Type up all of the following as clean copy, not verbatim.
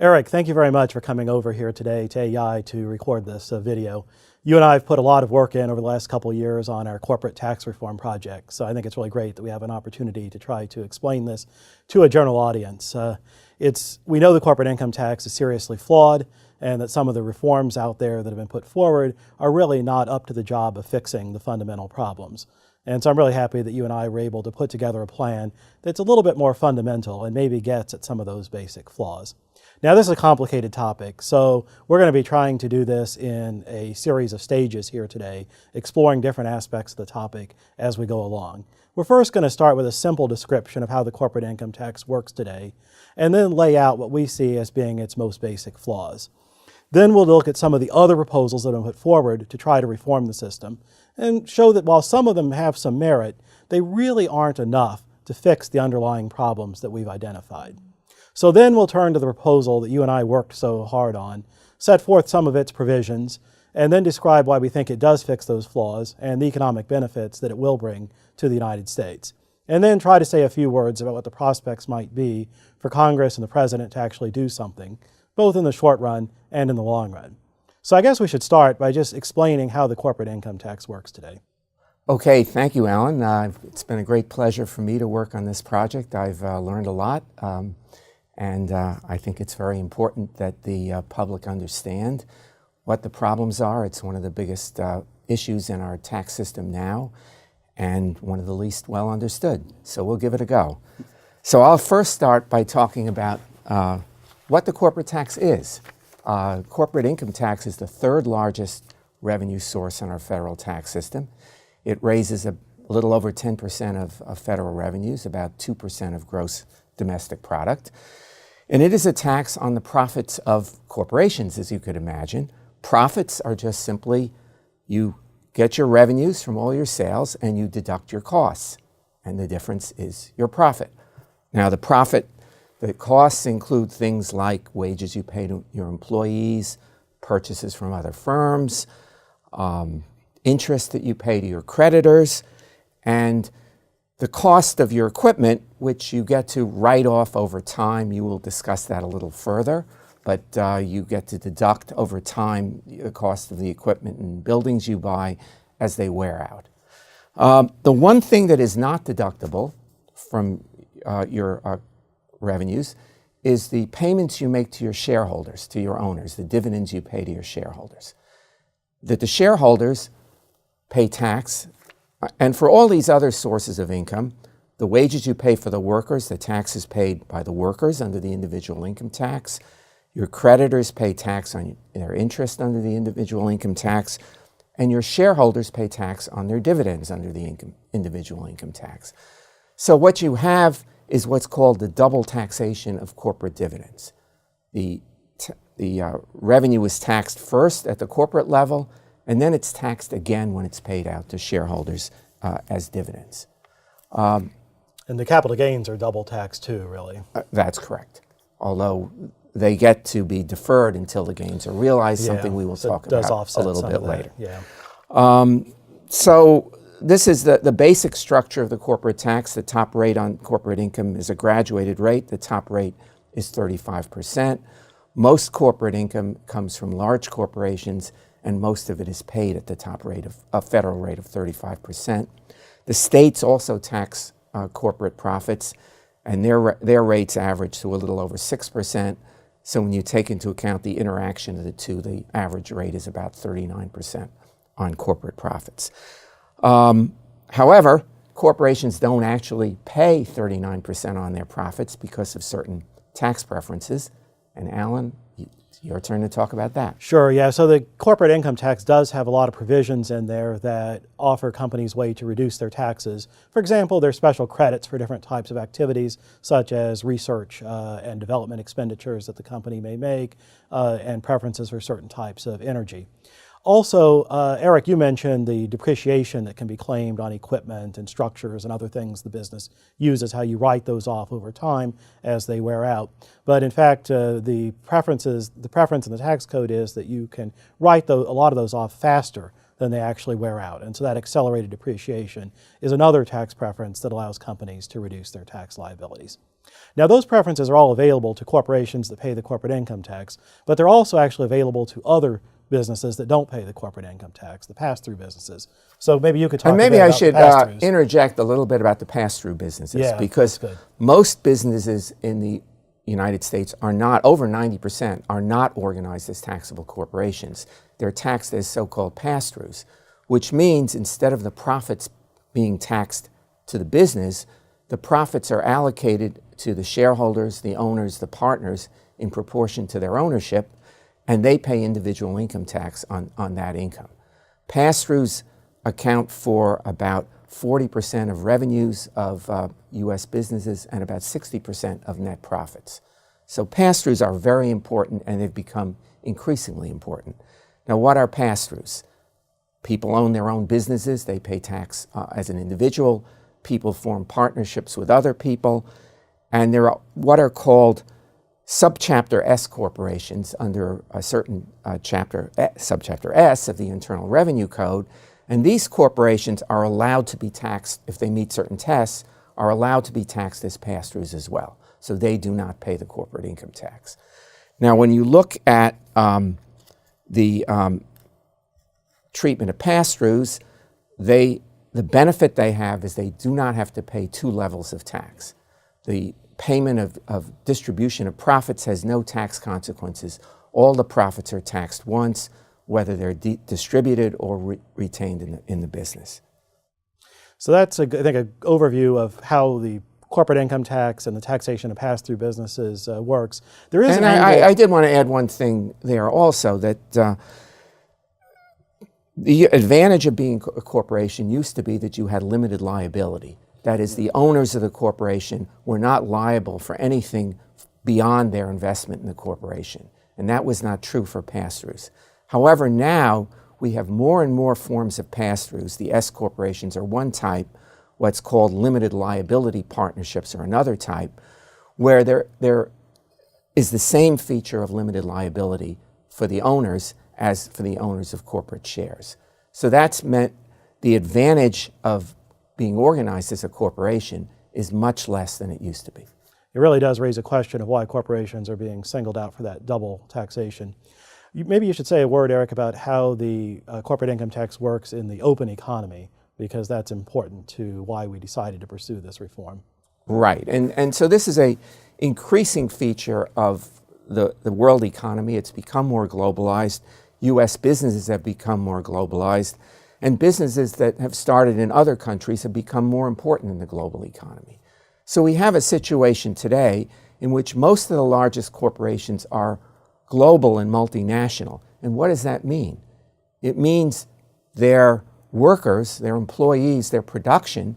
Eric, thank you very much for coming over here today to AEI to record this video. You and I have put a lot of work in over the last couple of years on our corporate tax reform project, so I think it's really great that we have an opportunity to try to explain this to a general audience. We know the corporate income tax is seriously flawed and that some of the reforms out there that have been put forward are really not up to the job of fixing the fundamental problems. And so I'm really happy that you and I were able to put together a plan that's a little bit more fundamental and maybe gets at some of those basic flaws. Now, this is a complicated topic, so we're going to be trying to do this in a series of stages here today, exploring different aspects of the topic as we go along. We're first going to start with a simple description of how the corporate income tax works today, and then lay out what we see as being its most basic flaws. Then we'll look at some of the other proposals that have been put forward to try to reform the system, and show that while some of them have some merit, they really aren't enough to fix the underlying problems that we've identified. So then we'll turn to the proposal that you and I worked so hard on, set forth some of its provisions, and then describe why we think it does fix those flaws and the economic benefits that it will bring to the United States. And then try to say a few words about what the prospects might be for Congress and the President to actually do something, both in the short run and in the long run. So I guess we should start by just explaining how the corporate income tax works today. Okay, thank you, Alan. It's been a great pleasure for me to work on this project. I've learned a lot. And I think it's very important that the public understand what the problems are. It's one of the biggest issues in our tax system now, and one of the least well understood. So we'll give it a go. So I'll first start by talking about what the corporate tax is. Corporate income tax is the third largest revenue source in our federal tax system. It raises a little over 10% of federal revenues, about 2% of gross domestic product. And it is a tax on the profits of corporations, as you could imagine. Profits are just simply, you get your revenues from all your sales and you deduct your costs. And the difference is your profit. Now the costs include things like wages you pay to your employees, purchases from other firms, interest that you pay to your creditors, and the cost of your equipment, which you get to write off over time. You will discuss that a little further, but you get to deduct over time the cost of the equipment and buildings you buy as they wear out. The one thing that is not deductible from your revenues is the payments you make to your shareholders, to your owners, the dividends you pay to your shareholders. That the shareholders pay tax. And for all these other sources of income, the wages you pay for the workers, the tax is paid by the workers under the individual income tax. Your creditors pay tax on their interest under the individual income tax. And your shareholders pay tax on their dividends under the individual income tax. So what you have is what's called the double taxation of corporate dividends. The revenue is taxed first at the corporate level, and then it's taxed again when it's paid out to shareholders as dividends. And the capital gains are double taxed too, really. That's correct. Although they get to be deferred until the gains are realized, something we will talk about a little bit later. Yeah. So this is the basic structure of the corporate tax. The top rate on corporate income is a graduated rate. The top rate is 35%. Most corporate income comes from large corporations, and most of it is paid at the top rate of a federal rate of 35%. The states also tax corporate profits, and their rates average to a little over 6%. So when you take into account the interaction of the two, the average rate is about 39% on corporate profits. However, corporations don't actually pay 39% on their profits because of certain tax preferences. And Alan, your turn to talk about that. Sure, yeah. So the corporate income tax does have a lot of provisions in there that offer companies way to reduce their taxes. For example, there's special credits for different types of activities, such as research and development expenditures that the company may make, and preferences for certain types of energy. Also, Eric, you mentioned the depreciation that can be claimed on equipment and structures and other things the business uses, how you write those off over time as they wear out. But in fact, the preference in the tax code is that you can write a lot of those off faster than they actually wear out. And so that accelerated depreciation is another tax preference that allows companies to reduce their tax liabilities. Now, those preferences are all available to corporations that pay the corporate income tax, but they're also actually available to other businesses that don't pay the corporate income tax, the pass-through businesses. So maybe you could talk And maybe a bit I about should the pass-throughs. interject a little bit about the pass-through businesses, Yeah, because that's good. most businesses in the United States are not, over 90%, are not organized as taxable corporations. They're taxed as so-called pass-throughs, which means instead of the profits being taxed to the business, the profits are allocated to the shareholders, the owners, the partners in proportion to their ownership, and they pay individual income tax on that income. Pass-throughs account for about 40% of revenues of U.S. businesses and about 60% of net profits. So pass-throughs are very important, and they've become increasingly important. Now, what are pass-throughs? People own their own businesses. They pay tax as an individual. People form partnerships with other people. And there are what are called subchapter S corporations under a certain subchapter S of the Internal Revenue Code. And these corporations are allowed to be taxed, if they meet certain tests, are allowed to be taxed as pass-throughs as well. So they do not pay the corporate income tax. Now, when you look at the treatment of pass-throughs, the benefit they have is they do not have to pay two levels of tax. The payment of distribution of profits has no tax consequences. All the profits are taxed once, whether they're distributed or retained in the business. So that's, I think, an overview of how the corporate income tax and the taxation of pass-through businesses works. There is and I did want to add one thing there also, that the advantage of being a corporation used to be that you had limited liability. That is, the owners of the corporation were not liable for anything beyond their investment in the corporation. And that was not true for pass-throughs. However, now we have more and more forms of pass-throughs. The S corporations are one type, what's called limited liability partnerships are another type, where there is the same feature of limited liability for the owners as for the owners of corporate shares. So that's meant the advantage of being organized as a corporation is much less than it used to be. It really does raise a question of why corporations are being singled out for that double taxation. Maybe you should say a word, Eric, about how the corporate income tax works in the open economy, because that's important to why we decided to pursue this reform. Right, and so this is a increasing feature of the world economy. It's become more globalized. U.S. businesses have become more globalized, and businesses that have started in other countries have become more important in the global economy. So we have a situation today in which most of the largest corporations are global and multinational. And what does that mean? It means their workers, their employees, their production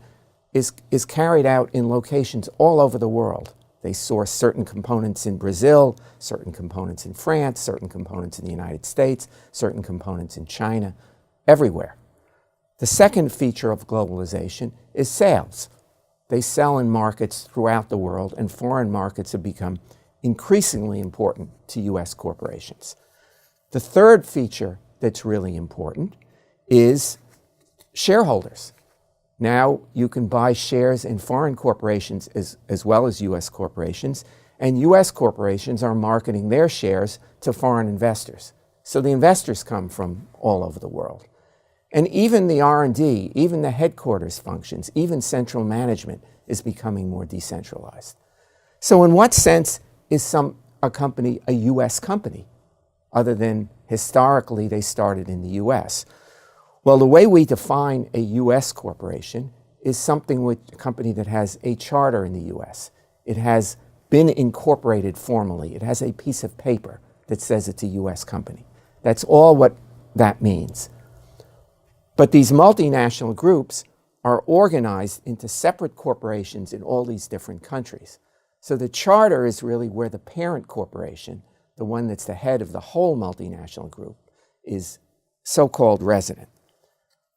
is carried out in locations all over the world. They source certain components in Brazil, certain components in France, certain components in the United States, certain components in China, everywhere. The second feature of globalization is sales. They sell in markets throughout the world, and foreign markets have become increasingly important to U.S. corporations. The third feature that's really important is shareholders. Now you can buy shares in foreign corporations as well as U.S. corporations, and U.S. corporations are marketing their shares to foreign investors. So the investors come from all over the world. And even the R&D, even the headquarters functions, even central management is becoming more decentralized. So in what sense is a company a U.S. company, other than historically they started in the U.S.? Well, the way we define a U.S. corporation is a company that has a charter in the U.S. It has been incorporated formally. It has a piece of paper that says it's a U.S. company. That's all what that means. But these multinational groups are organized into separate corporations in all these different countries. So the charter is really where the parent corporation, the one that's the head of the whole multinational group, is so-called resident.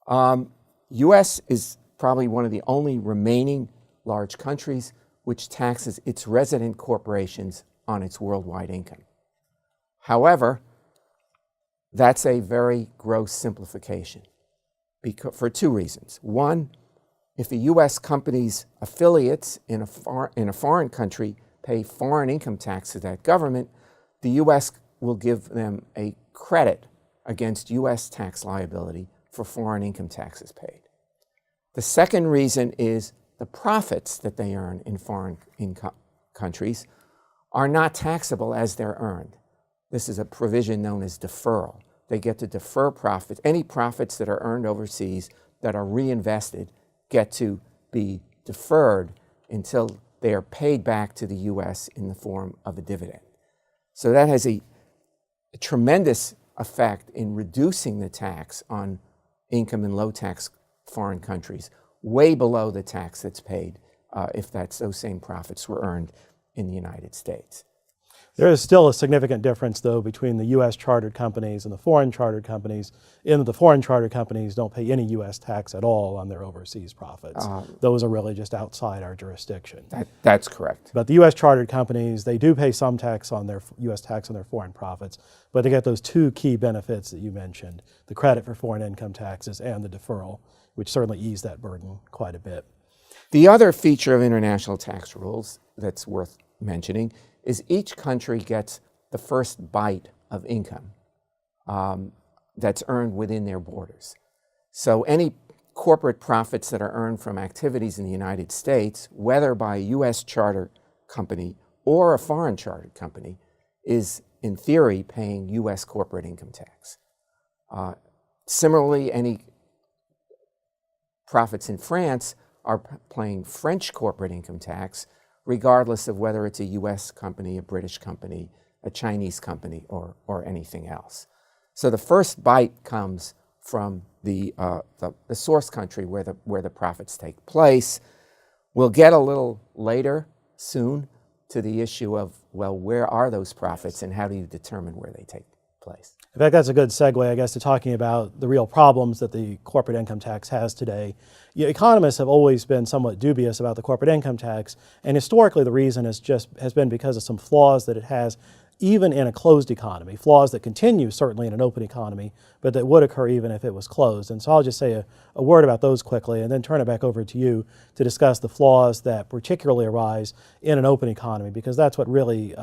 U.S. is probably one of the only remaining large countries which taxes its resident corporations on its worldwide income. However, that's a very gross simplification for two reasons. One, If a U.S. company's affiliates in a foreign country pay foreign income tax to that government, the U.S. will give them a credit against U.S. tax liability for foreign income taxes paid. The second reason is the profits that they earn in foreign countries are not taxable as they're earned. This is a provision known as deferral. They get to defer profits. Any profits that are earned overseas that are reinvested get to be deferred until they are paid back to the U.S. in the form of a dividend. So that has a tremendous effect in reducing the tax on income in low-tax foreign countries, way below the tax that's paid if those same profits were earned in the United States. There is still a significant difference, though, between the U.S. chartered companies and the foreign chartered companies, in that the foreign chartered companies don't pay any U.S. tax at all on their overseas profits. Those are really just outside our jurisdiction. That's correct. But the U.S. chartered companies, they do pay some tax on their U.S. tax on their foreign profits, but they get those two key benefits that you mentioned, the credit for foreign income taxes and the deferral, which certainly ease that burden quite a bit. The other feature of international tax rules that's worth mentioning is each country gets the first bite of income that's earned within their borders. So any corporate profits that are earned from activities in the United States, whether by a U.S. charter company or a foreign chartered company, is in theory paying U.S. corporate income tax. Similarly, any profits in France are paying French corporate income tax, regardless of whether it's a U.S. company, a British company, a Chinese company, or anything else. So the first bite comes from the source country where the profits take place. We'll get a little later, soon, to the issue of, well, where are those profits and how do you determine where they take place? In fact, that's a good segue, I guess, to talking about the real problems that the corporate income tax has today. Economists have always been somewhat dubious about the corporate income tax, and historically the reason has been because of some flaws that it has even in a closed economy, flaws that continue certainly in an open economy, but that would occur even if it was closed. And so I'll just say a word about those quickly and then turn it back over to you to discuss the flaws that particularly arise in an open economy, because that's what really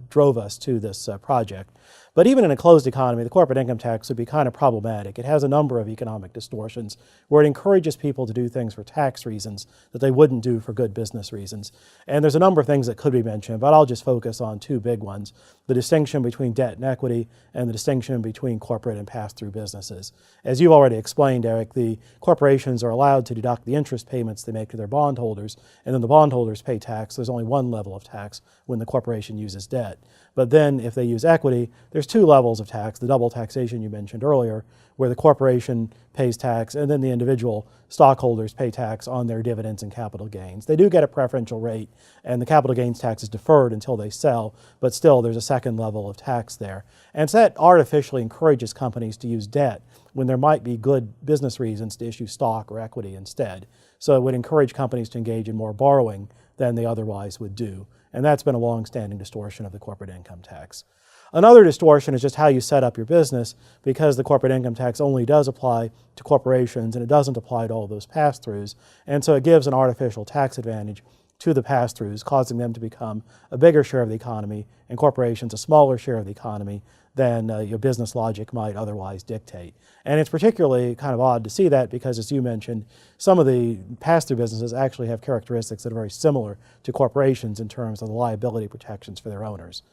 drove us to this project. But even in a closed economy, the corporate income tax would be kind of problematic. It has a number of economic distortions where it encourages people to do things for tax reasons that they wouldn't do for good business reasons. And there's a number of things that could be mentioned, but I'll just focus on two big ones: the distinction between debt and equity and the distinction between corporate and pass-through businesses. As you already explained, Eric, the corporations are allowed to deduct the interest payments they make to their bondholders, and then the bondholders pay tax. There's only one level of tax when the corporation uses debt. But then if they use equity, there's two levels of tax: the double taxation you mentioned earlier, where the corporation pays tax and then the individual stockholders pay tax on their dividends and capital gains. They do get a preferential rate, and the capital gains tax is deferred until they sell, but still there's a second level of tax there. And so that artificially encourages companies to use debt when there might be good business reasons to issue stock or equity instead. So it would encourage companies to engage in more borrowing than they otherwise would do. And that's been a long-standing distortion of the corporate income tax. Another distortion is just how you set up your business, because the corporate income tax only does apply to corporations and it doesn't apply to all those pass-throughs. And so it gives an artificial tax advantage to the pass-throughs, causing them to become a bigger share of the economy and corporations a smaller share of the economy than your business logic might otherwise dictate. And it's particularly kind of odd to see that because, as you mentioned, some of the pass-through businesses actually have characteristics that are very similar to corporations in terms of the liability protections for their owners.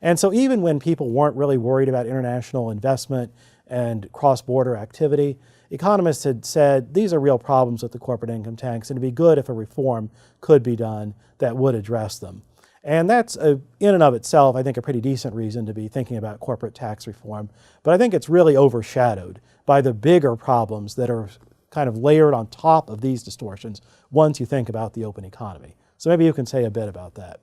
And so even when people weren't really worried about international investment and cross-border activity, economists had said these are real problems with the corporate income tax, and it'd be good if a reform could be done that would address them. And that's, in and of itself, I think, a pretty decent reason to be thinking about corporate tax reform. But I think it's really overshadowed by the bigger problems that are kind of layered on top of these distortions once you think about the open economy. So maybe you can say a bit about that.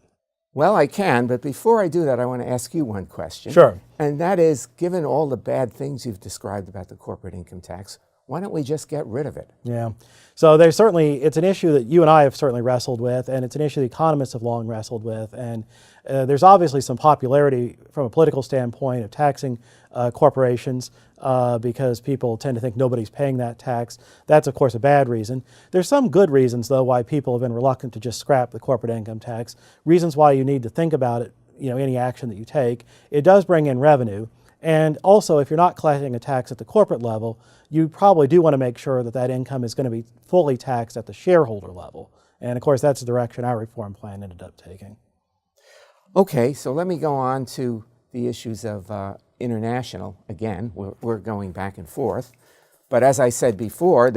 Well, I can, but before I do that, I want to ask you one question. Sure. And that is, given all the bad things you've described about the corporate income tax, Why don't we just get rid of it? Yeah. So there's certainly, it's an issue that you and I have certainly wrestled with, and it's an issue the economists have long wrestled with. And there's obviously some popularity from a political standpoint of taxing corporations because people tend to think nobody's paying that tax. That's, of course, a bad reason. There's some good reasons, though, why people have been reluctant to just scrap the corporate income tax. Reasons why you need to think about it, any action that you take. It does bring in revenue. And also, if you're not collecting a tax at the corporate level, you probably do want to make sure that that income is going to be fully taxed at the shareholder level. And of course, that's the direction our reform plan ended up taking. Okay, so let me go on to the issues of international. Again, we're going back and forth. But as I said before,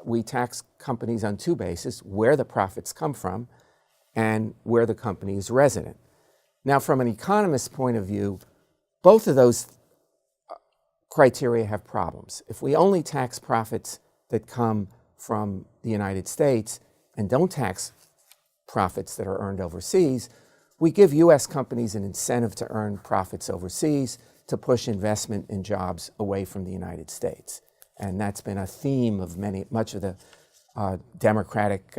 we tax companies on two bases: where the profits come from and where the company is resident. Now, from an economist's point of view, both of those criteria have problems. If we only tax profits that come from the United States and don't tax profits that are earned overseas, we give U.S. companies an incentive to earn profits overseas to push investment and jobs away from the United States. And that's been a theme of much of the Democratic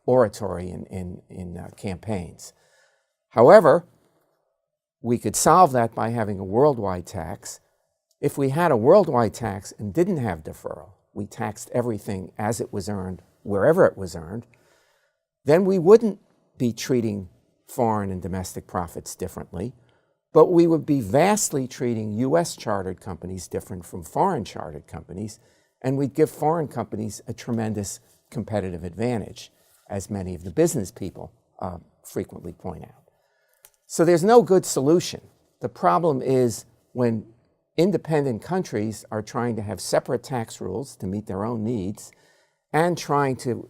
oratory in campaigns. However, we could solve that by having a worldwide tax. If we had a worldwide tax and didn't have deferral, we taxed everything as it was earned, wherever it was earned, then we wouldn't be treating foreign and domestic profits differently, but we would be vastly treating U.S. chartered companies different from foreign chartered companies, and we'd give foreign companies a tremendous competitive advantage, as many of the business people frequently point out. So there's no good solution. The problem is when independent countries are trying to have separate tax rules to meet their own needs and trying to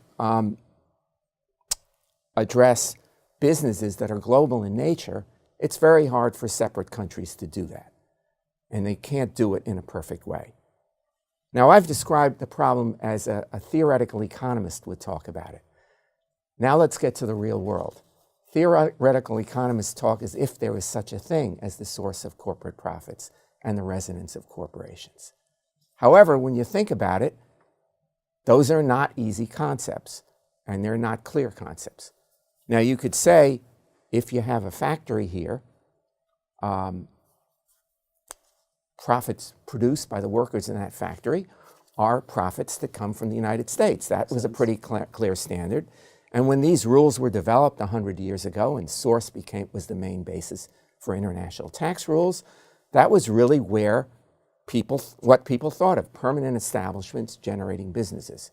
address businesses that are global in nature, it's very hard for separate countries to do that. And they can't do it in a perfect way. Now, I've described the problem as a theoretical economist would talk about it. Now let's get to the real world. Theoretical economists talk as if there is such a thing as the source of corporate profits and the residence of corporations. However, when you think about it, those are not easy concepts, and they're not clear concepts. Now, you could say, if you have a factory here, profits produced by the workers in that factory are profits that come from the United States. That was a pretty clear standard. And when these rules were developed 100 years ago and source was the main basis for international tax rules, that was really where what people thought of, permanent establishments generating businesses.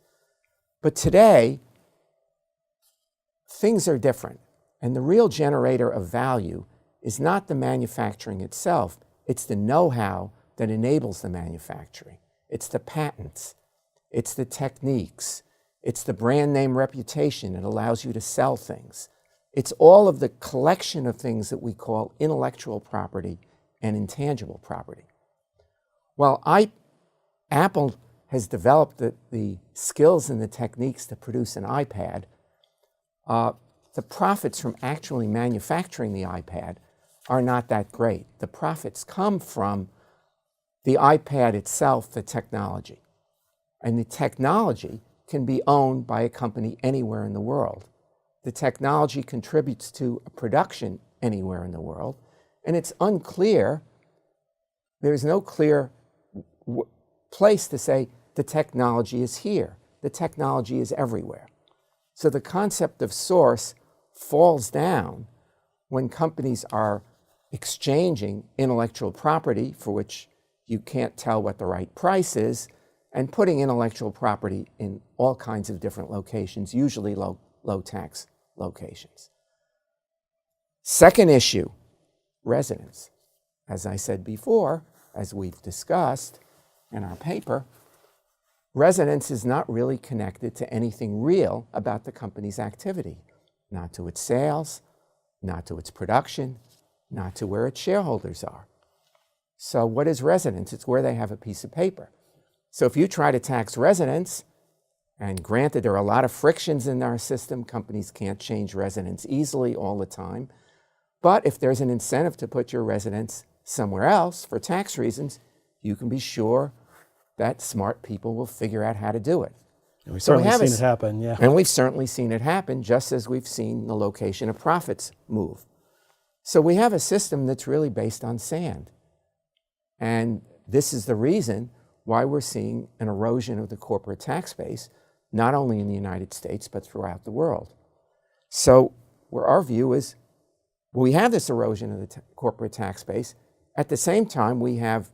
But today, things are different. And the real generator of value is not the manufacturing itself, it's the know-how that enables the manufacturing. It's the patents, it's the techniques, it's the brand name reputation that allows you to sell things. It's all of the collection of things that we call intellectual property and intangible property. Well, Apple has developed the skills and the techniques to produce an iPad. The profits from actually manufacturing the iPad are not that great. The profits come from the iPad itself, the technology. And the technology can be owned by a company anywhere in the world. The technology contributes to a production anywhere in the world, and it's unclear, there's no clear place to say the technology is here. The technology is everywhere. So the concept of source falls down when companies are exchanging intellectual property for which you can't tell what the right price is, and putting intellectual property in all kinds of different locations, usually low tax locations. Second issue, residence. As I said before, as we've discussed in our paper, residence is not really connected to anything real about the company's activity, not to its sales, not to its production, not to where its shareholders are. So what is residence? It's where they have a piece of paper. So if you try to tax residence, and granted there are a lot of frictions in our system, companies can't change residence easily all the time, but if there's an incentive to put your residence somewhere else for tax reasons, you can be sure that smart people will figure out how to do it. We've So we certainly have seen it happen, yeah. And we've certainly seen it happen, just as we've seen the location of profits move. So we have a system that's really based on sand. And this is the reason why we're seeing an erosion of the corporate tax base, not only in the United States, but throughout the world. So where our view is, we have this erosion of the corporate tax base. At the same time, we have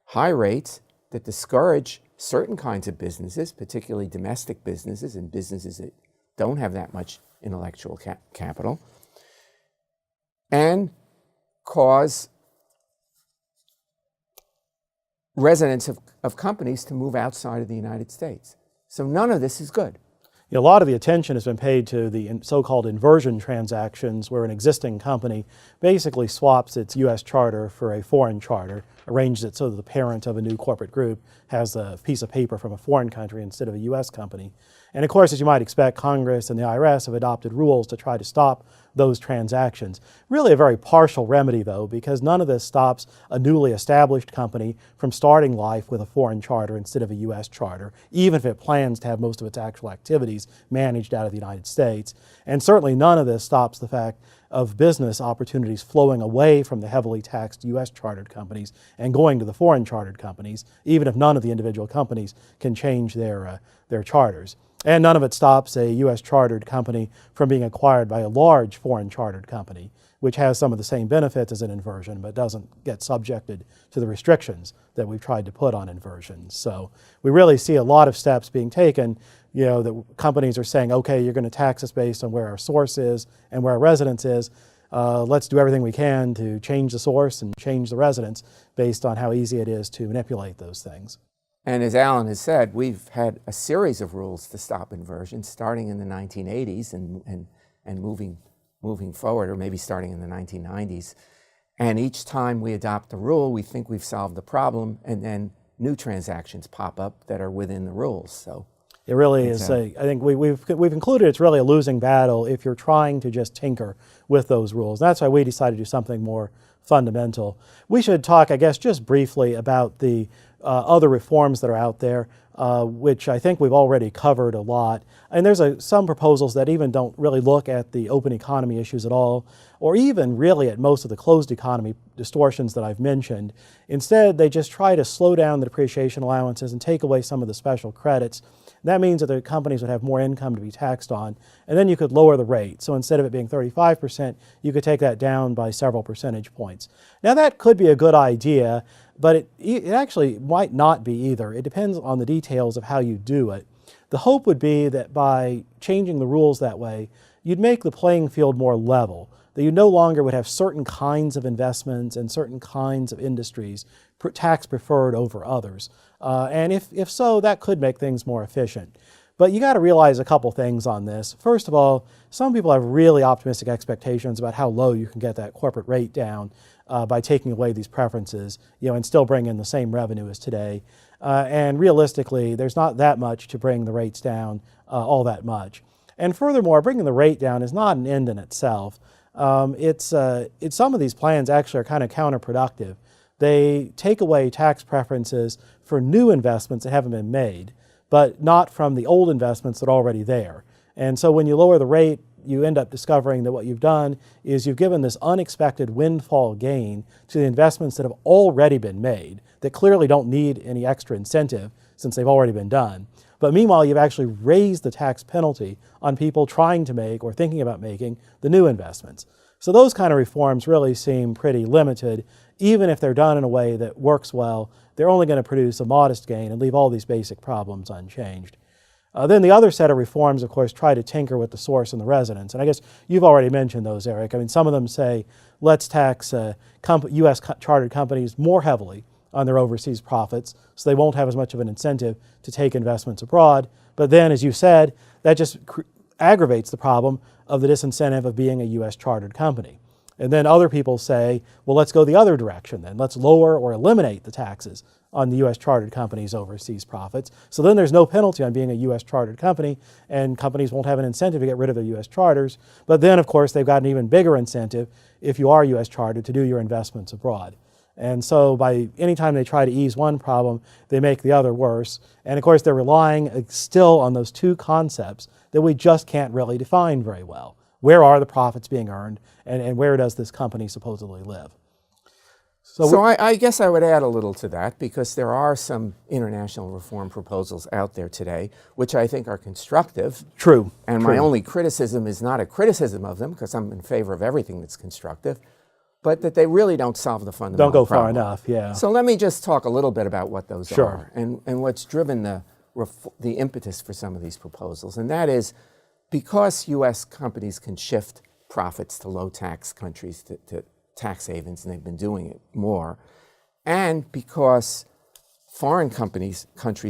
high rates that discourage certain kinds of businesses, particularly domestic businesses and businesses that don't have that much intellectual capital, and cause residents of companies to move outside of the United States. So none of this is good. A lot of the attention has been paid to the so-called inversion transactions, where an existing company basically swaps its U.S. charter for a foreign charter, arranges it so that the parent of a new corporate group has a piece of paper from a foreign country instead of a U.S. company. And of course, as you might expect, Congress and the IRS have adopted rules to try to stop those transactions. Really a very partial remedy, though, because none of this stops a newly established company from starting life with a foreign charter instead of a U.S. charter, even if it plans to have most of its actual activities managed out of the United States. And certainly none of this stops the fact of business opportunities flowing away from the heavily taxed U.S. chartered companies and going to the foreign chartered companies, even if none of the individual companies can change their charters. And none of it stops a U.S. chartered company from being acquired by a large foreign chartered company, which has some of the same benefits as an inversion, but doesn't get subjected to the restrictions that we've tried to put on inversions. So we really see a lot of steps being taken. The companies are saying, okay, you're going to tax us based on where our source is and where our residence is. Let's do everything we can to change the source and change the residence based on how easy it is to manipulate those things. And as Alan has said, we've had a series of rules to stop inversion, starting in the 1980s and moving forward, or maybe starting in the 1990s. And each time we adopt a rule, we think we've solved the problem, and then new transactions pop up that are within the rules. So it really is. I think we've concluded it's really a losing battle if you're trying to just tinker with those rules. That's why we decided to do something more fundamental. We should talk, I guess, just briefly about the other reforms that are out there, which I think we've already covered a lot. And there's some proposals that even don't really look at the open economy issues at all, or even really at most of the closed economy distortions that I've mentioned. Instead, they just try to slow down the depreciation allowances and take away some of the special credits. That means that the companies would have more income to be taxed on, and then you could lower the rate. So instead of it being 35%, you could take that down by several percentage points. Now that could be a good idea, but it actually might not be either. It depends on the details of how you do it. The hope would be that by changing the rules that way, you'd make the playing field more level, that you no longer would have certain kinds of investments and certain kinds of industries tax preferred over others. And if so, that could make things more efficient. But you got to realize a couple things on this. First of all, some people have really optimistic expectations about how low you can get that corporate rate down by taking away these preferences, and still bring in the same revenue as today. And realistically, there's not that much to bring the rates down all that much. And furthermore, bringing the rate down is not an end in itself. Some of these plans actually are kind of counterproductive. They take away tax preferences for new investments that haven't been made, but not from the old investments that are already there. And so when you lower the rate, you end up discovering that what you've done is you've given this unexpected windfall gain to the investments that have already been made, that clearly don't need any extra incentive since they've already been done. But meanwhile, you've actually raised the tax penalty on people trying to make or thinking about making the new investments. So those kind of reforms really seem pretty limited. Even if they're done in a way that works well, they're only going to produce a modest gain and leave all these basic problems unchanged. Then the other set of reforms, of course, try to tinker with the source and the residence. And I guess you've already mentioned those, Eric. I mean, some of them say, let's tax U.S. chartered companies more heavily on their overseas profits, so they won't have as much of an incentive to take investments abroad. But then, as you said, that just aggravates the problem of the disincentive of being a U.S. chartered company. And then other people say, well, let's go the other direction then. Let's lower or eliminate the taxes on the U.S. chartered companies' overseas profits. So then there's no penalty on being a U.S. chartered company, and companies won't have an incentive to get rid of their U.S. charters. But then, of course, they've got an even bigger incentive if you are U.S. chartered to do your investments abroad. And so by any time they try to ease one problem, they make the other worse. And of course, they're relying still on those two concepts that we just can't really define very well. Where are the profits being earned, and where does this company supposedly live? So I guess I would add a little to that, because there are some international reform proposals out there today, which I think are constructive. True. And my only criticism is not a criticism of them, because I'm in favor of everything that's constructive, but that they really don't solve the fundamental Don't go problem. far enough, yeah. So let me just talk a little bit about what those Sure. are and what's driven the impetus for some of these proposals. And that is because U.S. companies can shift profits to low-tax countries, to tax havens, and they've been doing it more, and because foreign countries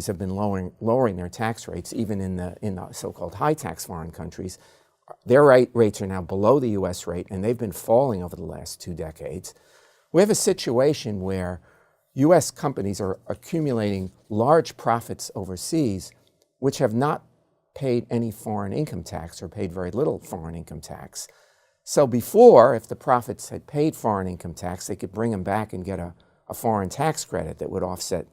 have been lowering their tax rates, even in the so-called high-tax foreign countries. Their rates are now below the U.S. rate, and they've been falling over the last 2 decades. We have a situation where U.S. companies are accumulating large profits overseas, which have not paid any foreign income tax or paid very little foreign income tax. So before, if the profits had paid foreign income tax, they could bring them back and get a foreign tax credit that would offset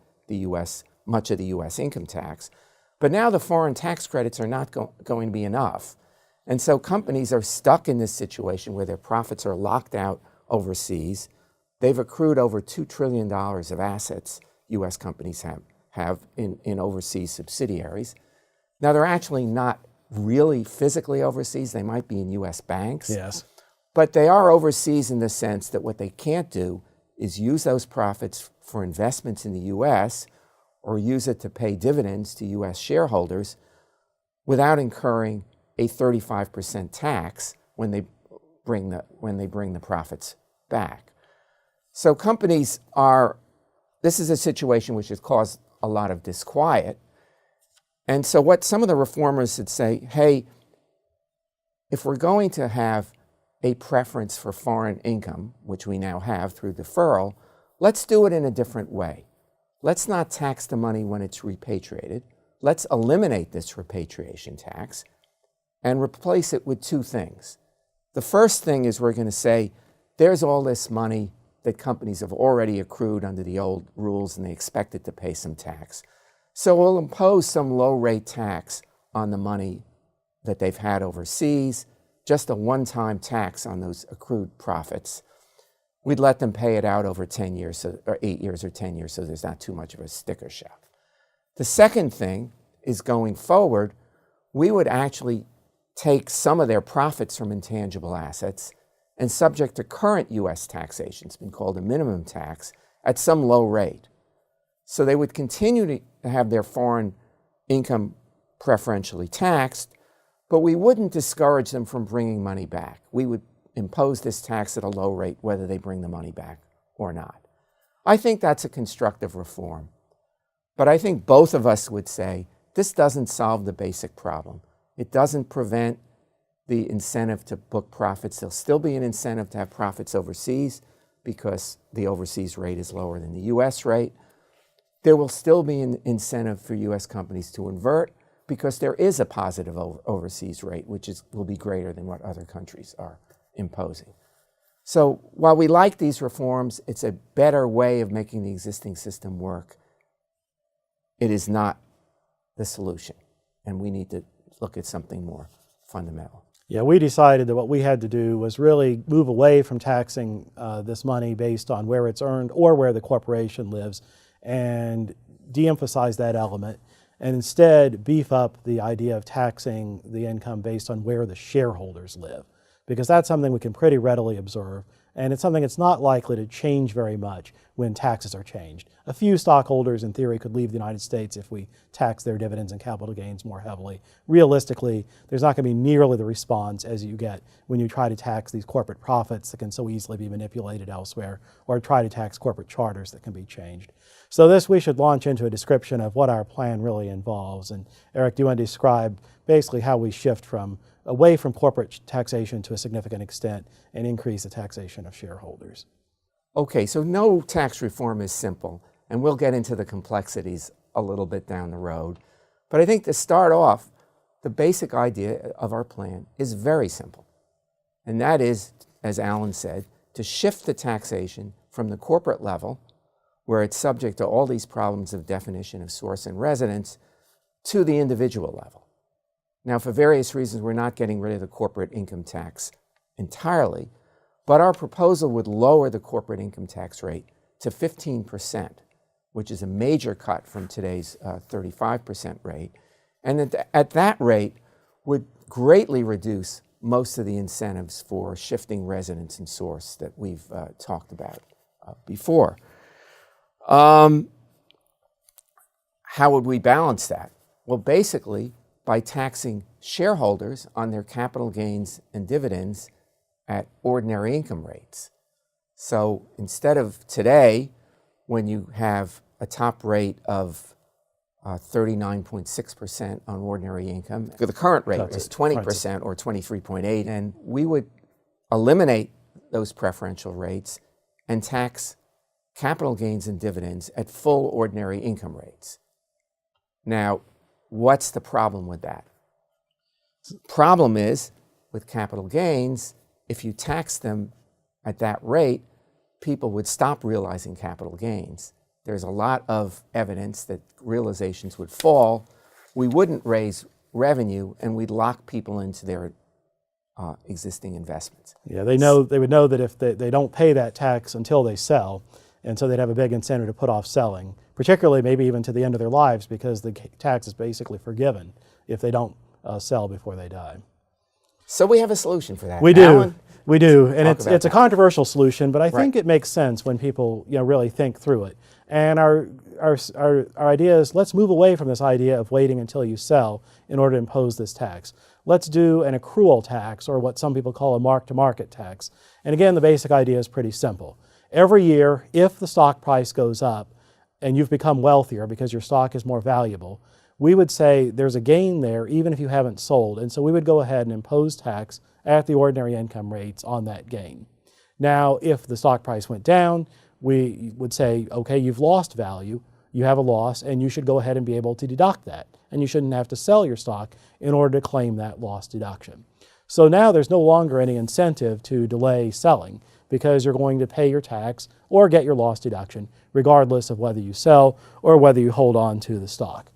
much of the U.S. income tax. But now the foreign tax credits are not going to be enough. And so companies are stuck in this situation where their profits are locked out overseas. They've accrued over $2 trillion of assets U.S. companies have in overseas subsidiaries. Now, they're actually not really physically overseas. They might be in U.S. banks. Yes. But they are overseas in the sense that what they can't do is use those profits for investments in the U.S. or use it to pay dividends to U.S. shareholders without incurring a 35% tax when they bring the profits back. So companies this is a situation which has caused a lot of disquiet. And so what some of the reformers would say, hey, if we're going to have a preference for foreign income, which we now have through deferral, let's do it in a different way. Let's not tax the money when it's repatriated. Let's eliminate this repatriation tax and replace it with 2 things. The first thing is we're going to say, there's all this money that companies have already accrued under the old rules and they expect it to pay some tax. So we'll impose some low-rate tax on the money that they've had overseas, just a one-time tax on those accrued profits. We'd let them pay it out over 10 years, or 8 years or 10 years, so there's not too much of a sticker shock. The second thing is going forward, we would actually take some of their profits from intangible assets and subject to current U.S. taxation, it's been called a minimum tax, at some low rate. So they would continue to have their foreign income preferentially taxed, but we wouldn't discourage them from bringing money back. We would impose this tax at a low rate whether they bring the money back or not. I think that's a constructive reform. But I think both of us would say this doesn't solve the basic problem. It doesn't prevent the incentive to book profits. There'll still be an incentive to have profits overseas because the overseas rate is lower than the U.S. rate. There will still be an incentive for U.S. companies to invert because there is a positive overseas rate, which will be greater than what other countries are imposing. So while we like these reforms, it's a better way of making the existing system work. It is not the solution, and we need to look at something more fundamental. Yeah, we decided that what we had to do was really move away from taxing this money based on where it's earned or where the corporation lives and de-emphasize that element and instead beef up the idea of taxing the income based on where the shareholders live, because that's something we can pretty readily observe, and it's something that's not likely to change very much when taxes are changed. A few stockholders, in theory, could leave the United States if we tax their dividends and capital gains more heavily. Realistically, there's not going to be nearly the response as you get when you try to tax these corporate profits that can so easily be manipulated elsewhere, or try to tax corporate charters that can be changed. So we should launch into a description of what our plan really involves. And Eric, do you want to describe basically how we shift away from corporate taxation to a significant extent and increase the taxation of shareholders? Okay, so no tax reform is simple, and we'll get into the complexities a little bit down the road. But I think to start off, the basic idea of our plan is very simple. And that is, as Alan said, to shift the taxation from the corporate level, where it's subject to all these problems of definition of source and residence, to the individual level. Now, for various reasons, we're not getting rid of the corporate income tax entirely, but our proposal would lower the corporate income tax rate to 15%, which is a major cut from today's 35% rate. And at that rate would greatly reduce most of the incentives for shifting residence and source that we've talked about before. How would we balance that? Well, basically, by taxing shareholders on their capital gains and dividends at ordinary income rates. So instead of today, when you have a top rate of 39.6% on ordinary income, the current rate is 20% or 23.8%, and we would eliminate those preferential rates and tax capital gains and dividends at full ordinary income rates. Now, what's the problem with that? The problem is, with capital gains, if you tax them at that rate, people would stop realizing capital gains. There's a lot of evidence that realizations would fall. We wouldn't raise revenue, and we'd lock people into their existing investments. Yeah, they would know that if they don't pay that tax until they sell, and so they'd have a big incentive to put off selling, particularly maybe even to the end of their lives, because the tax is basically forgiven if they don't sell before they die. So we have a solution for that. We do. Alan, we do, and it's a that. controversial solution, but I think it makes sense when people really think through it. And our idea is, let's move away from this idea of waiting until you sell in order to impose this tax. Let's do an accrual tax, or what some people call a mark-to-market tax. And again, the basic idea is pretty simple. Every year, if the stock price goes up and you've become wealthier because your stock is more valuable, we would say there's a gain there even if you haven't sold. And so we would go ahead and impose tax at the ordinary income rates on that gain. Now, if the stock price went down, we would say, okay, you've lost value, you have a loss, and you should go ahead and be able to deduct that. And you shouldn't have to sell your stock in order to claim that loss deduction. So now there's no longer any incentive to delay selling, because you're going to pay your tax or get your loss deduction regardless of whether you sell or whether you hold on to the stock.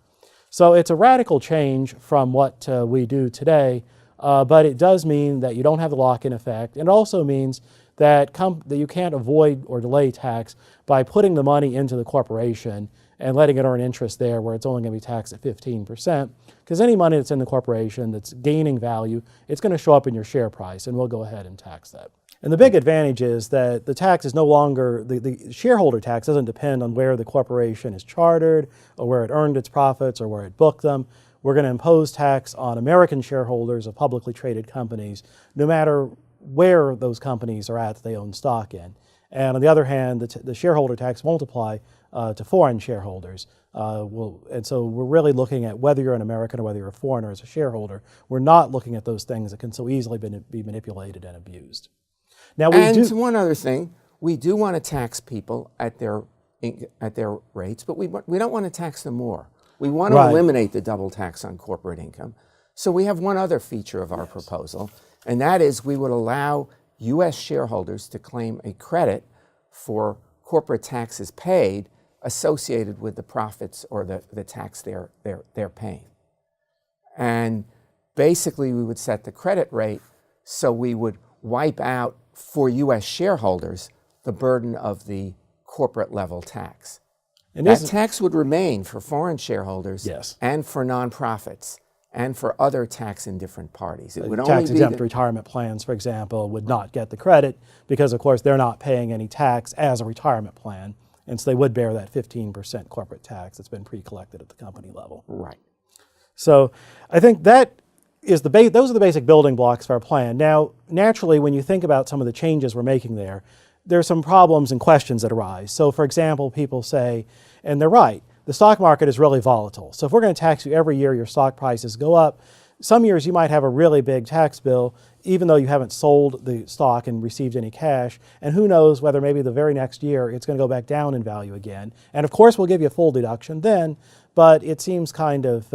So it's a radical change from what we do today, but it does mean that you don't have the lock-in effect. It also means that you can't avoid or delay tax by putting the money into the corporation and letting it earn interest there, where it's only going to be taxed at 15%, because any money that's in the corporation that's gaining value, it's going to show up in your share price, and we'll go ahead and tax that. And the big advantage is that the tax is no longer, the shareholder tax doesn't depend on where the corporation is chartered or where it earned its profits or where it booked them. We're going to impose tax on American shareholders of publicly traded companies, no matter where those companies are at that they own stock in. And on the other hand, the shareholder tax won't apply to foreign shareholders. And so we're really looking at whether you're an American or whether you're a foreigner as a shareholder. We're not looking at those things that can so easily be manipulated and abused. Now, one other thing, we do want to tax people at their rates, but we don't want to tax them more. We want to eliminate the double tax on corporate income. So we have one other feature of our proposal, and that is we would allow U.S. shareholders to claim a credit for corporate taxes paid associated with the profits or the tax they're paying. And basically, we would set the credit rate so we would wipe out for U.S. shareholders the burden of the corporate level tax. And that tax would remain for foreign shareholders and for nonprofits and for other tax-indifferent parties. It would only tax-exempt retirement plans, for example, would not get the credit because, of course, they're not paying any tax as a retirement plan, and so they would bear that 15% corporate tax that's been pre-collected at the company level. Right. So I think that is those are the basic building blocks of our plan. Now, naturally, when you think about some of the changes we're making there's some problems and questions that arise. So, for example, people say, and they're right, the stock market is really volatile. So if we're going to tax you every year, your stock prices go up. Some years you might have a really big tax bill, even though you haven't sold the stock and received any cash. And who knows whether maybe the very next year it's going to go back down in value again. And of course, we'll give you a full deduction then, but it seems kind of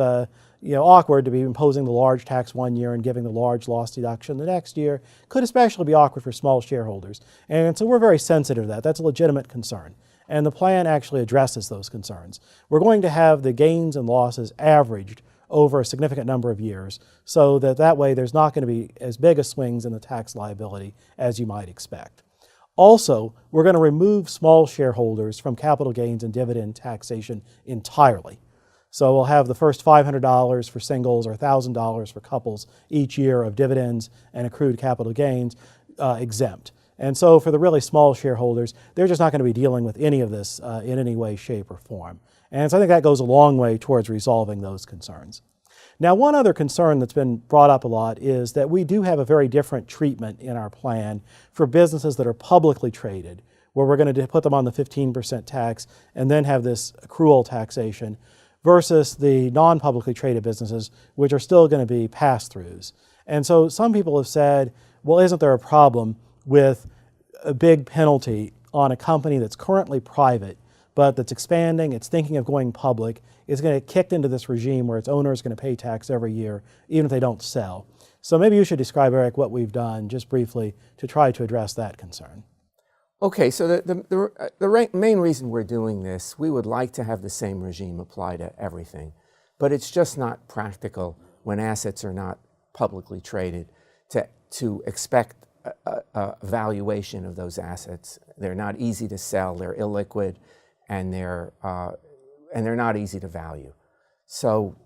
awkward to be imposing the large tax one year and giving the large loss deduction the next year. Could especially be awkward for small shareholders. And so we're very sensitive to that. That's a legitimate concern. And the plan actually addresses those concerns. We're going to have the gains and losses averaged over a significant number of years so that way there's not going to be as big a swings in the tax liability as you might expect. Also, we're going to remove small shareholders from capital gains and dividend taxation entirely. So we'll have the first $500 for singles or $1,000 for couples each year of dividends and accrued capital gains exempt. And so for the really small shareholders, they're just not going to be dealing with any of this in any way, shape, or form. And so I think that goes a long way towards resolving those concerns. Now, one other concern that's been brought up a lot is that we do have a very different treatment in our plan for businesses that are publicly traded, where we're going to put them on the 15% tax and then have this accrual taxation, versus the non-publicly traded businesses, which are still going to be pass-throughs. And so some people have said, well, isn't there a problem with a big penalty on a company that's currently private, but that's expanding, it's thinking of going public, is going to get kicked into this regime where its owner is going to pay tax every year, even if they don't sell. So maybe you should describe, Eric, what we've done, just briefly, to try to address that concern. Okay, so the main reason we're doing this, we would like to have the same regime apply to everything, but it's just not practical when assets are not publicly traded to expect a valuation of those assets. They're not easy to sell, they're illiquid, and they're not easy to value. So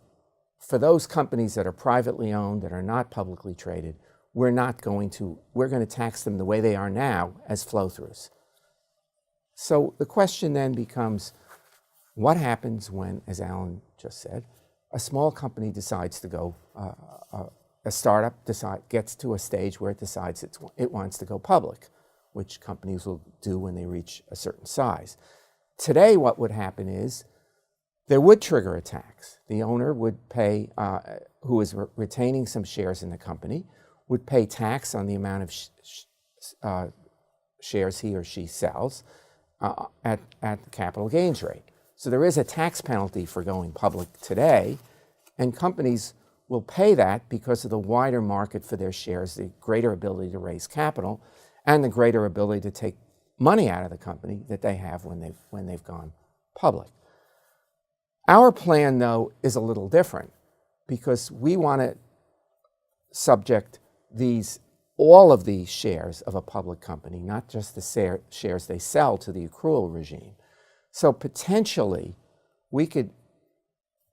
for those companies that are privately owned, that are not publicly traded, we're going to tax them the way they are now as flow-throughs. So the question then becomes, what happens when, as Alan just said, a small company decides to go, a startup gets to a stage where it decides it wants to go public, which companies will do when they reach a certain size. Today, what would happen is there would trigger a tax. The owner would pay, who is retaining some shares in the company, would pay tax on the amount of shares he or she sells at the capital gains rate. So there is a tax penalty for going public today, and companies will pay that because of the wider market for their shares, the greater ability to raise capital, and the greater ability to take money out of the company that they have when they've gone public. Our plan, though, is a little different because we want to subject all of these shares of a public company, not just the shares they sell, to the accrual regime. So potentially, we could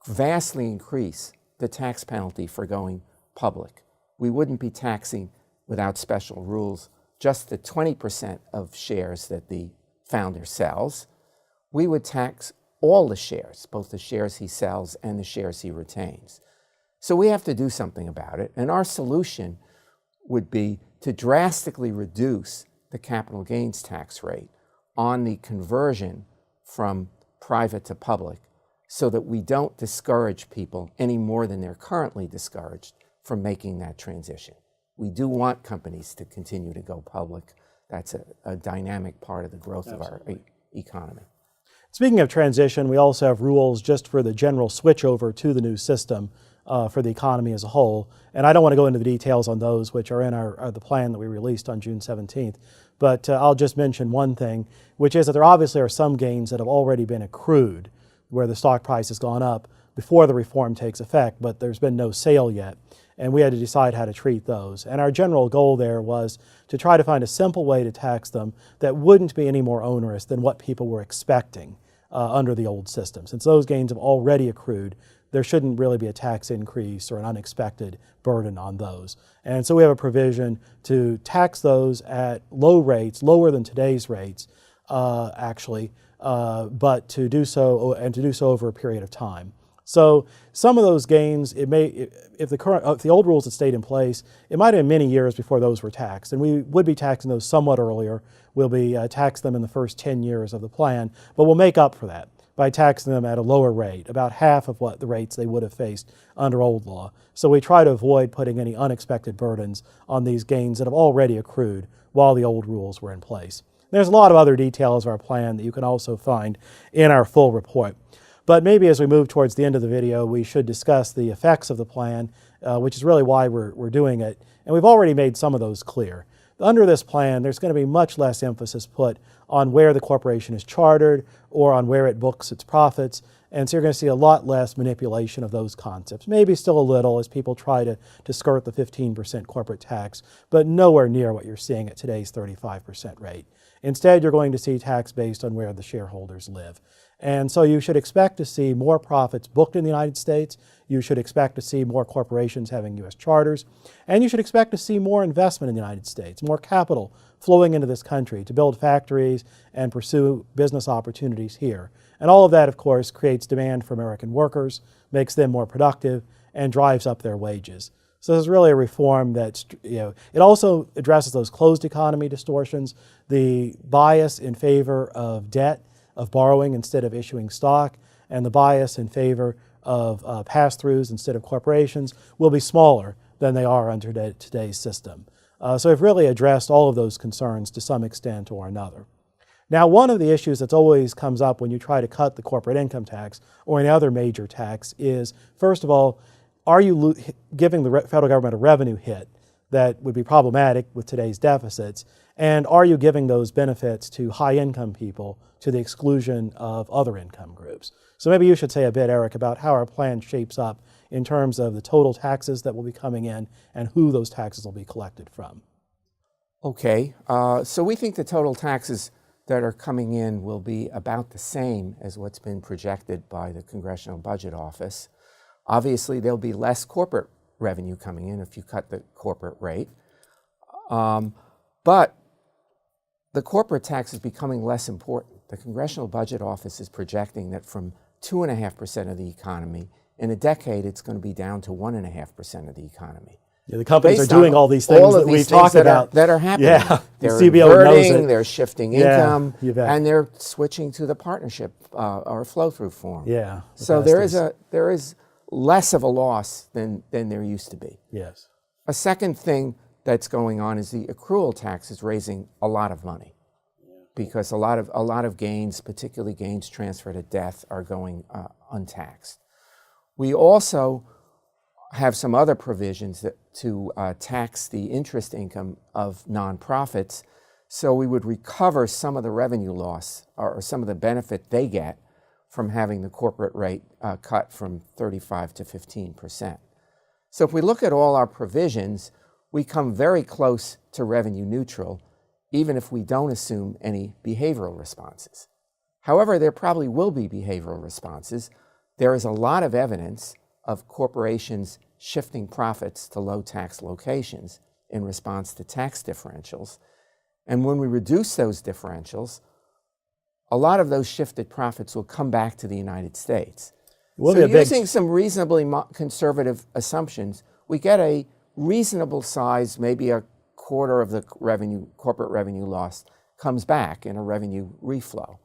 vastly increase the tax penalty for going public. We wouldn't be taxing, without special rules, just the 20% of shares that the founder sells. We would tax all the shares, both the shares he sells and the shares he retains. So we have to do something about it, and our solution would be to drastically reduce the capital gains tax rate on the conversion from private to public so that we don't discourage people any more than they're currently discouraged from making that transition. We do want companies to continue to go public. That's a dynamic part of the growth of our economy. Speaking of transition, we also have rules just for the general switchover to the new system for the economy as a whole. And I don't want to go into the details on those, which are in the plan that we released on June 17th. But I'll just mention one thing, which is that there obviously are some gains that have already been accrued where the stock price has gone up before the reform takes effect, but there's been no sale yet. And we had to decide how to treat those. And our general goal there was to try to find a simple way to tax them that wouldn't be any more onerous than what people were expecting under the old system. Since those gains have already accrued, there shouldn't really be a tax increase or an unexpected burden on those. And so we have a provision to tax those at low rates, lower than today's rates, but to do so over a period of time. So some of those gains, if the old rules had stayed in place, it might have been many years before those were taxed. And we would be taxing those somewhat earlier. We'll be taxing them in the first 10 years of the plan, but we'll make up for that by taxing them at a lower rate, about half of what the rates they would have faced under old law. So we try to avoid putting any unexpected burdens on these gains that have already accrued while the old rules were in place. There's a lot of other details of our plan that you can also find in our full report. But maybe as we move towards the end of the video, we should discuss the effects of the plan, which is really why we're doing it. And we've already made some of those clear. Under this plan, there's going to be much less emphasis put on where the corporation is chartered or on where it books its profits. And so you're going to see a lot less manipulation of those concepts. Maybe still a little as people try to skirt the 15% corporate tax, but nowhere near what you're seeing at today's 35% rate. Instead, you're going to see tax based on where the shareholders live. And so you should expect to see more profits booked in the United States. You should expect to see more corporations having U.S. charters. And you should expect to see more investment in the United States, more capital flowing into this country to build factories and pursue business opportunities here. And all of that, of course, creates demand for American workers, makes them more productive, and drives up their wages. So this is really a reform that's, it also addresses those closed economy distortions, the bias in favor of debt, of borrowing instead of issuing stock, and the bias in favor of pass-throughs instead of corporations will be smaller than they are under today's system. So we've really addressed all of those concerns to some extent or another. Now, one of the issues that's always comes up when you try to cut the corporate income tax or any other major tax is, first of all, are you giving the federal government a revenue hit that would be problematic with today's deficits? And are you giving those benefits to high-income people to the exclusion of other income groups? So maybe you should say a bit, Eric, about how our plan shapes up in terms of the total taxes that will be coming in and who those taxes will be collected from. Okay, so we think the total taxes that are coming in will be about the same as what's been projected by the Congressional Budget Office. Obviously, there'll be less corporate revenue coming in if you cut the corporate rate. But the corporate tax is becoming less important. The Congressional Budget Office is projecting that from 2.5% of the economy, in a decade, it's going to be down to 1.5% of the economy. Yeah, the companies are doing all these things that we've talked about. That are happening. Yeah, they're CBO knows inverting, it. they're shifting income, you bet. and they're switching to the partnership or flow-through form. Yeah. So there is less of a loss than there used to be. Yes. A second thing that's going on is the accrual tax is raising a lot of money because a lot of gains, particularly gains transferred at death, are going untaxed. We also have some other provisions to tax the interest income of nonprofits, so we would recover some of the revenue loss or some of the benefit they get from having the corporate rate cut from 35 to 15%. So if we look at all our provisions, we come very close to revenue neutral, even if we don't assume any behavioral responses. However, there probably will be behavioral responses. There is a lot of evidence of corporations shifting profits to low tax locations in response to tax differentials. And when we reduce those differentials, a lot of those shifted profits will come back to the United States. So using some reasonably conservative assumptions, we get a reasonable size, maybe a quarter of the corporate revenue loss comes back in a revenue reflow.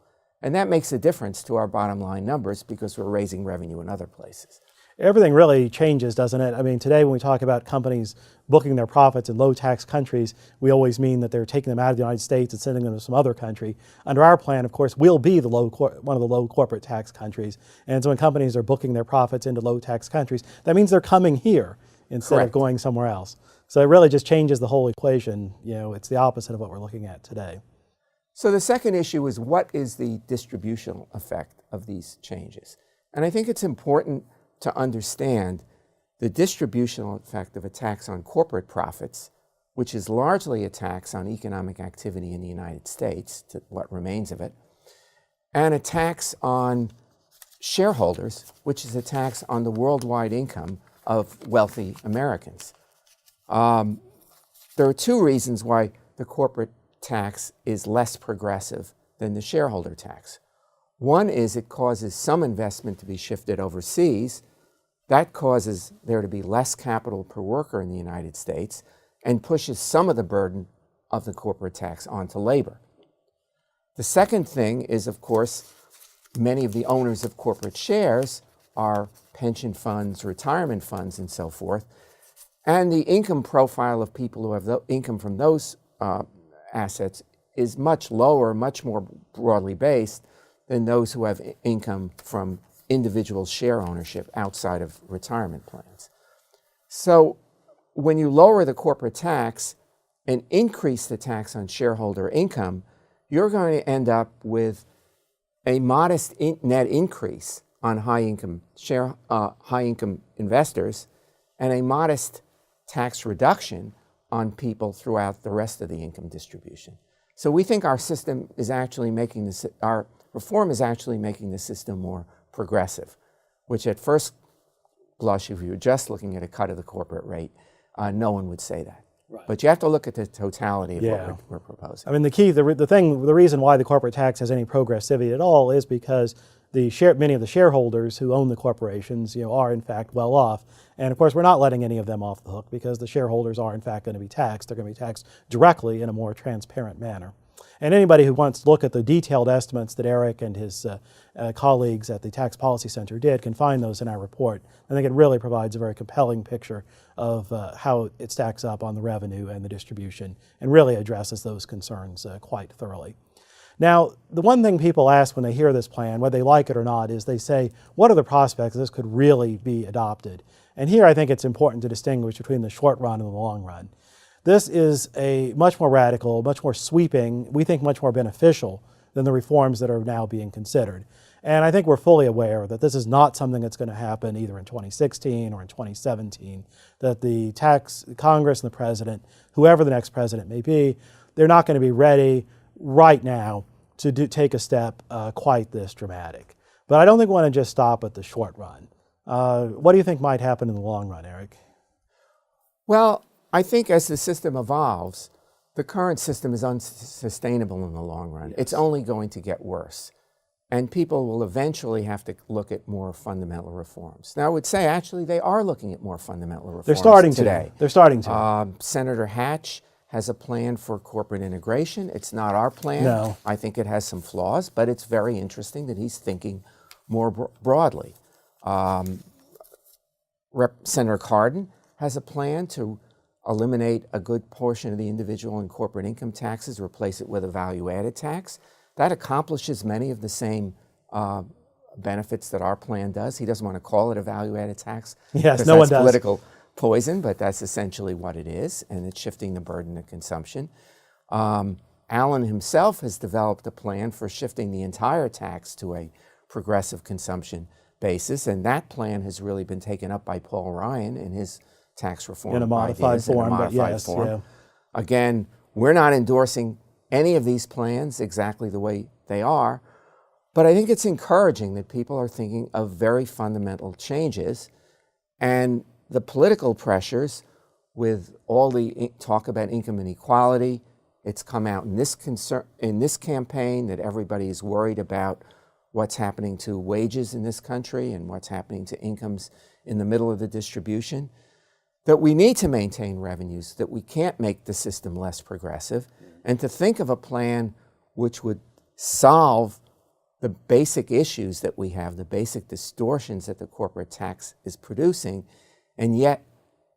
And that makes a difference to our bottom line numbers because we're raising revenue in other places. Everything really changes, doesn't it? I mean, today when we talk about companies booking their profits in low-tax countries, we always mean that they're taking them out of the United States and sending them to some other country. Under our plan, of course, we'll be one of the low corporate tax countries. And so when companies are booking their profits into low-tax countries, that means they're coming here instead of going somewhere else. So it really just changes the whole equation. It's the opposite of what we're looking at today. So the second issue is, what is the distributional effect of these changes? And I think it's important to understand the distributional effect of a tax on corporate profits, which is largely a tax on economic activity in the United States, to what remains of it, and a tax on shareholders, which is a tax on the worldwide income of wealthy Americans. There are two reasons why the corporate tax is less progressive than the shareholder tax. One is it causes some investment to be shifted overseas. That causes there to be less capital per worker in the United States and pushes some of the burden of the corporate tax onto labor. The second thing is, of course, many of the owners of corporate shares are pension funds, retirement funds, and so forth. And the income profile of people who have income from those assets is much lower, much more broadly based than those who have income from individual share ownership outside of retirement plans. So when you lower the corporate tax and increase the tax on shareholder income, you're going to end up with a modest net increase on high-income investors and a modest tax reduction on people throughout the rest of the income distribution. So we think our system is actually making this, our reform is actually making the system more progressive, which at first blush, if you were just looking at a cut of the corporate rate, no one would say that. Right. But you have to look at the totality of what we're proposing. I mean, the reason why the corporate tax has any progressivity at all is because many of the shareholders who own the corporations, are in fact well off. And of course, we're not letting any of them off the hook because the shareholders are in fact going to be taxed. They're going to be taxed directly in a more transparent manner. And anybody who wants to look at the detailed estimates that Eric and his colleagues at the Tax Policy Center did can find those in our report. I think it really provides a very compelling picture of how it stacks up on the revenue and the distribution and really addresses those concerns quite thoroughly. Now, the one thing people ask when they hear this plan, whether they like it or not, is they say, what are the prospects this could really be adopted? And here I think it's important to distinguish between the short run and the long run. This is a much more radical, much more sweeping, we think much more beneficial than the reforms that are now being considered. And I think we're fully aware that this is not something that's going to happen either in 2016 or in 2017, that the Congress and the President, whoever the next president may be, they're not going to be ready right now to take a step quite this dramatic. But I don't think we want to just stop at the short run. What do you think might happen in the long run, Eric? Well, I think as the system evolves, the current system is unsustainable in the long run. Yes. It's only going to get worse. And people will eventually have to look at more fundamental reforms. Now, I would say, actually, they are looking at more fundamental reforms They're starting today. They're starting to. Senator Hatch has a plan for corporate integration. It's not our plan. No. I think it has some flaws, but it's very interesting that he's thinking more broadly. Senator Cardin has a plan to eliminate a good portion of the individual and corporate income taxes, replace it with a value-added tax. That accomplishes many of the same benefits that our plan does. He doesn't want to call it a value-added tax. Yes, no one does. That's political poison, but that's essentially what it is, and it's shifting the burden of consumption. Allen himself has developed a plan for shifting the entire tax to a progressive consumption basis, and that plan has really been taken up by Paul Ryan in his tax reform in a modified form. Yeah. Again, we're not endorsing any of these plans exactly the way they are, but I think it's encouraging that people are thinking of very fundamental changes, and the political pressures with all the talk about income inequality. It's come out in this campaign that everybody is worried about what's happening to wages in this country and what's happening to incomes in the middle of the distribution, that we need to maintain revenues, that we can't make the system less progressive, and to think of a plan which would solve the basic issues that we have, the basic distortions that the corporate tax is producing, and yet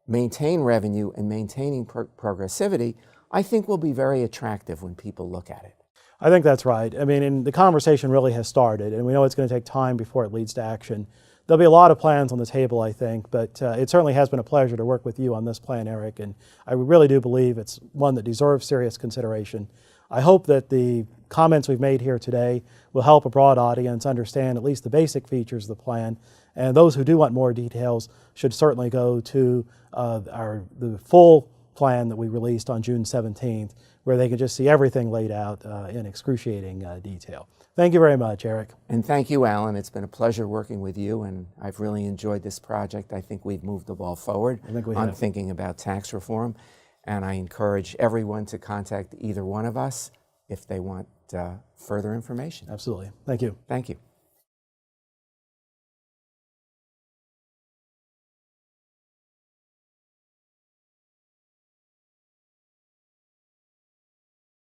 maintain revenue and maintaining progressivity, I think will be very attractive when people look at it. I think that's right. I mean, and the conversation really has started, and we know it's going to take time before it leads to action. There'll be a lot of plans on the table, I think, but it certainly has been a pleasure to work with you on this plan, Eric, and I really do believe it's one that deserves serious consideration. I hope that the comments we've made here today will help a broad audience understand at least the basic features of the plan, and those who do want more details should certainly go to the full plan that we released on June 17th, where they can just see everything laid out in excruciating detail. Thank you very much, Eric. And thank you, Alan. It's been a pleasure working with you, and I've really enjoyed this project. I think we've moved the ball forward on thinking about tax reform, and I encourage everyone to contact either one of us if they want further information. Absolutely. Thank you. Thank you.